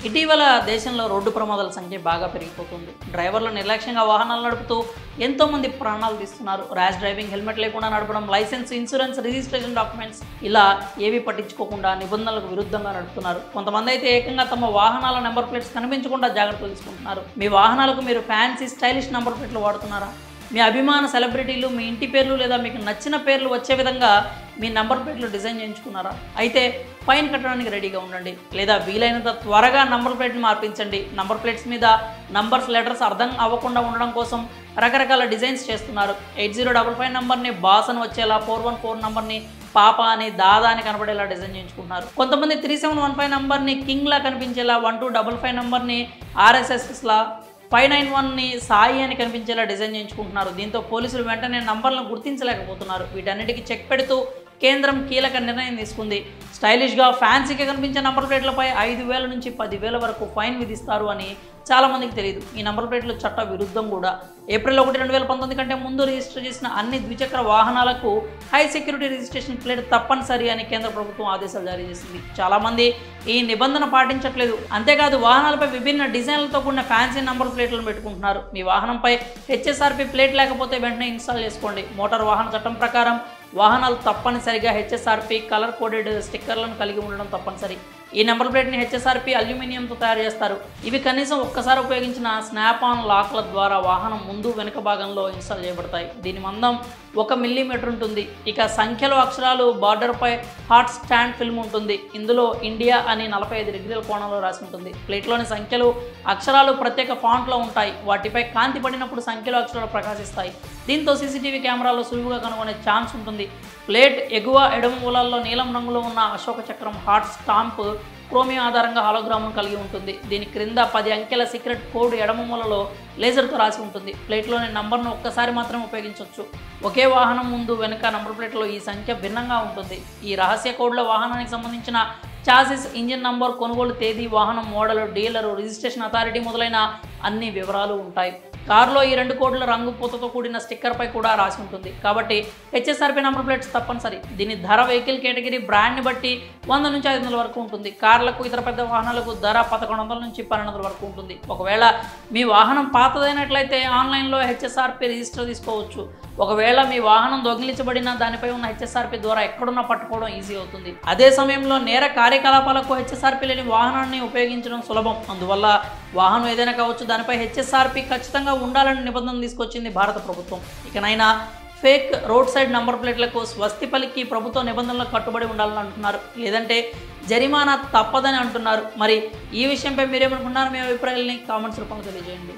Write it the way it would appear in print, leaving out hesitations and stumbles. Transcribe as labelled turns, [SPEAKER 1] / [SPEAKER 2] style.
[SPEAKER 1] ఇటీవల దేశంలో రోడ్డు ప్రమాదాల సంఖ్య బాగా పెరిగిపోతుంది. డ్రైవర్లు నిర్లక్ష్యంగా వాహనాలు నడుపుతూ ఎంతోమంది ప్రాణాలు తీస్తున్నారు. ర్యాష్ డ్రైవింగ్, హెల్మెట్ లేకుండా నడపడం, లైసెన్స్, ఇన్సూరెన్స్, రిజిస్ట్రేషన్ డాక్యుమెంట్స్ ఇలా ఏవి పట్టించుకోకుండా నిబంధనలకు విరుద్ధంగా నడుపుతున్నారు. కొంతమంది అయితే ఏకంగా తమ వాహనాల నెంబర్ ప్లేట్స్ కనిపించకుండా జాగ్రత్తలు తీసుకుంటున్నారు. మీ వాహనాలకు మీరు ఫ్యాన్సీ, స్టైలిష్ నెంబర్ ప్లేట్లు వాడుతున్నారా? మీ అభిమాన సెలబ్రిటీలు మీ ఇంటి పేర్లు లేదా మీకు నచ్చిన పేర్లు వచ్చే విధంగా మీ నంబర్ ప్లేట్లు డిజైన్ చేయించుకున్నారా? అయితే ఫైన్ కట్టడానికి రెడీగా ఉండండి, లేదా వీలైనంత త్వరగా నంబర్ ప్లేట్ని మార్పించండి. నంబర్ ప్లేట్స్ మీద నంబర్స్, లెటర్స్ అర్థం అవ్వకుండా ఉండడం కోసం రకరకాల డిజైన్స్ చేస్తున్నారు. 8055 నంబర్ని బాస్ అని వచ్చేలా, 414 నంబర్ని పాప అని, దాదా అని కనబడేలా డిజైన్ చేయించుకుంటున్నారు. కొంతమంది 3715 నంబర్ని కింగ్లా కనిపించేలా, 1255 నంబర్ని RSSలా, 591ని సాయి అని కనిపించేలా డిజైన్ చేయించుకుంటున్నారు. దీంతో పోలీసులు వెంటనే నంబర్లను గుర్తించలేకపోతున్నారు. వీటన్నిటికీ చెక్ పెడుతూ కేంద్రం కీలక నిర్ణయం తీసుకుంది. స్టైలిష్గా, ఫ్యాన్సీగా కనిపించే నంబర్ ప్లేట్లపై 5,000 నుంచి 10,000 వరకు ఫైన్ విధిస్తారు అని చాలామందికి తెలియదు. ఈ నంబర్ ప్లేట్లు చట్ట విరుద్ధం కూడా. ఏప్రిల్ 1, 2019 కంటే ముందు రిజిస్టర్ చేసిన అన్ని ద్విచక్ర వాహనాలకు హై సెక్యూరిటీ రిజిస్ట్రేషన్ ప్లేట్ తప్పనిసరి అని కేంద్ర ప్రభుత్వం ఆదేశాలు జారీ చేసింది. చాలామంది ఈ నిబంధన పాటించట్లేదు. అంతేకాదు వాహనాలపై విభిన్న డిజైన్లతో కూడిన ఫ్యాన్సీ నంబర్ ప్లేట్లను పెట్టుకుంటున్నారు. మీ వాహనంపై HSRP ప్లేట్ లేకపోతే వెంటనే ఇన్స్టాల్ చేసుకోండి. మోటార్ వాహన చట్టం ప్రకారం వాహనాలు తప్పనిసరిగా HSRP కలర్ కోడెడ్ స్టిక్కర్లను కలిగి ఉండడం తప్పనిసరి. ఈ నెంబర్ ప్లేట్ని HSRP అల్యూమినియంతో తయారు చేస్తారు. ఇవి కనీసం ఒక్కసారి ఉపయోగించిన స్నాప్ ఆన్ లాక్ల ద్వారా వాహనం ముందు వెనుక భాగంలో ఇన్స్టాల్ చేయబడతాయి. దీని మందం 1 మిల్లీమీటర్ ఉంటుంది. ఇక సంఖ్యలో అక్షరాలు బార్డర్పై హాట్ స్టాండ్ ఫిల్మ్ ఉంటుంది. ఇందులో ఇండియా అని 45 డిగ్రీల కోణంలో రాసి ఉంటుంది. ప్లేట్లోని సంఖ్యలు, అక్షరాలు ప్రత్యేక ఫాంట్లో ఉంటాయి. వాటిపై కాంతి పడినప్పుడు సంఖ్యలో అక్షరాలు ప్రకాశిస్తాయి. దీంతో CCTV కెమెరాలో సులువుగా కనుగొనే ఛాన్స్ ఉంటుంది. ప్లేట్ ఎగువ ఎడమ మూలాల్లో నీలం రంగులో ఉన్న అశోక చక్రం హాట్ స్టాంప్ క్రోమియం ఆధారంగా హాలోగ్రామ్ను కలిగి ఉంటుంది. దీని క్రింద 10 అంకెల సీక్రెట్ కోడ్ ఎడమ మూలలో లేజర్తో రాసి ఉంటుంది. ప్లేట్లోని నంబర్ను ఒక్కసారి మాత్రమే ఉపయోగించవచ్చు. ఒకే వాహనం ముందు వెనుక నంబర్ ప్లేట్లో ఈ సంఖ్య భిన్నంగా ఉంటుంది. ఈ రహస్య కోడ్లో వాహనానికి సంబంధించిన చాసిస్, ఇంజిన్ నంబర్, కొనుగోలు తేదీ, వాహనం మోడల్, డీలరు, రిజిస్ట్రేషన్ అథారిటీ మొదలైన అన్ని వివరాలు ఉంటాయి. కారులో ఈ 2 కోడ్ల రంగు పూతతో కూడిన స్టిక్కర్పై కూడా రాసి ఉంటుంది. కాబట్టి HSRP నంబర్ ప్లేట్స్ తప్పనిసరి. దీని ధర వెహికల్ కేటగిరీ, బ్రాండ్ని బట్టి 100 నుంచి 500 వరకు ఉంటుంది. కార్లకు, ఇతర పెద్ద వాహనాలకు ధర 1100 నుంచి 1200 వరకు ఉంటుంది. ఒకవేళ మీ వాహనం పాతదైనట్లయితే ఆన్లైన్లో HSRP రిజిస్టర్ తీసుకోవచ్చు. ఒకవేళ మీ వాహనం దొంగిలించబడినా దానిపై ఉన్న HSRP ద్వారా ఎక్కడున్నా పట్టుకోవడం ఈజీ అవుతుంది. అదే సమయంలో నేర కార్యకలాపాలకు HSRP లేని వాహనాన్ని ఉపయోగించడం సులభం. అందువల్ల వాహనం ఏదైనా కావచ్చు, దానిపై HSRP ఖచ్చితంగా ఉండాలని నిబంధన తీసుకొచ్చింది భారత ప్రభుత్వం. ఇకనైనా ఫేక్ రోడ్ సైడ్ నంబర్ ప్లేట్లకు స్వస్తి పలికి ప్రభుత్వ నిబంధనలకు కట్టుబడి ఉండాలని అంటున్నారు. లేదంటే జరిమానా తప్పదని అంటున్నారు. మరి ఈ విషయంపై మీరేమనుకున్నారు? మీ అభిప్రాయాలని కామెంట్స్ రూపంలో తెలియజేయండి.